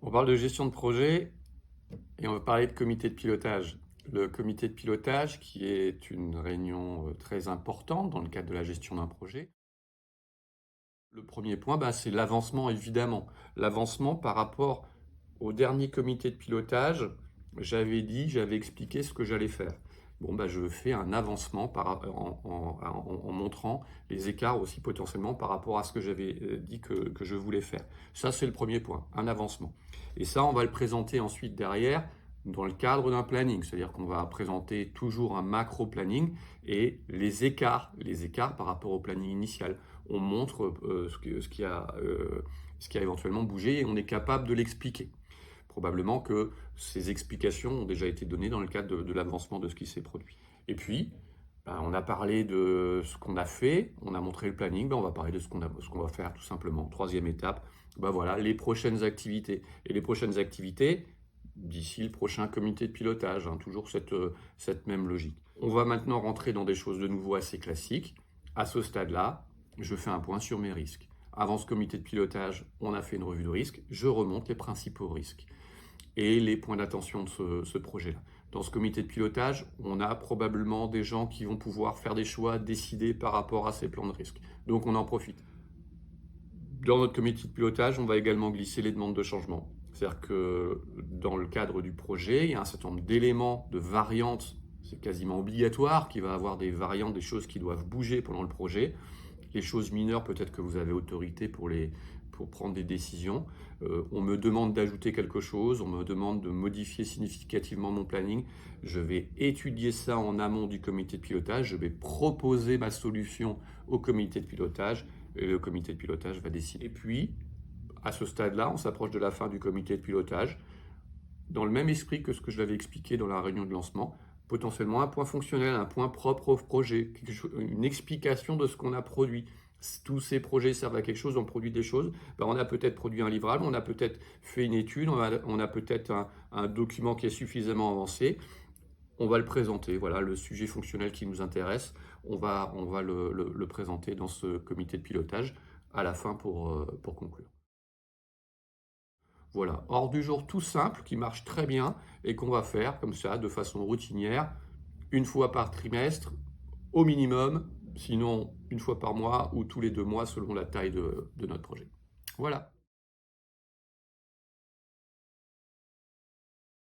On parle de gestion de projet et on va parler de comité de pilotage. Le comité de pilotage, qui est une réunion très importante dans le cadre de la gestion d'un projet. Le premier point, c'est l'avancement, évidemment. L'avancement par rapport au dernier comité de pilotage, j'avais expliqué ce que j'allais faire. Je fais un avancement en montrant les écarts aussi potentiellement par rapport à ce que j'avais dit que je voulais faire. Ça, c'est le premier point, un avancement. Et ça, on va le présenter ensuite derrière dans le cadre d'un planning. C'est-à-dire qu'on va présenter toujours un macro-planning et les écarts par rapport au planning initial. On montre ce qui a éventuellement bougé et on est capable de l'expliquer. Probablement que ces explications ont déjà été données dans le cadre de l'avancement de ce qui s'est produit. Et puis, on a parlé de ce qu'on a fait, on a montré le planning, on va parler de ce qu'on va faire tout simplement. Troisième étape, voilà, les prochaines activités. Et les prochaines activités, d'ici le prochain comité de pilotage, toujours cette même logique. On va maintenant rentrer dans des choses de nouveau assez classiques. À ce stade-là, je fais un point sur mes risques. Avant ce comité de pilotage, on a fait une revue de risque, je remonte les principaux risques et les points d'attention de ce projet-là. Dans ce comité de pilotage, on a probablement des gens qui vont pouvoir faire des choix, décider par rapport à ces plans de risque. Donc on en profite. Dans notre comité de pilotage, on va également glisser les demandes de changement. C'est-à-dire que dans le cadre du projet, il y a un certain nombre d'éléments, de variantes, c'est quasiment obligatoire qu'il va y avoir des variantes, des choses qui doivent bouger pendant le projet. Les choses mineures, peut-être que vous avez autorité pour prendre des décisions. On me demande d'ajouter quelque chose, on me demande de modifier significativement mon planning. Je vais étudier ça en amont du comité de pilotage, je vais proposer ma solution au comité de pilotage et le comité de pilotage va décider. Et puis, à ce stade-là, on s'approche de la fin du comité de pilotage. Dans le même esprit que ce que je l'avais expliqué dans la réunion de lancement, potentiellement un point fonctionnel, un point propre au projet, une explication de ce qu'on a produit. Tous ces projets servent à quelque chose, on produit des choses. On a peut-être produit un livrable, on a peut-être fait une étude, on a peut-être un document qui est suffisamment avancé. On va le présenter, voilà, le sujet fonctionnel qui nous intéresse, on va le présenter dans ce comité de pilotage à la fin pour conclure. Voilà, hors du jour tout simple qui marche très bien et qu'on va faire comme ça de façon routinière, une fois par trimestre au minimum, sinon une fois par mois ou tous les 2 mois selon la taille de notre projet. Voilà.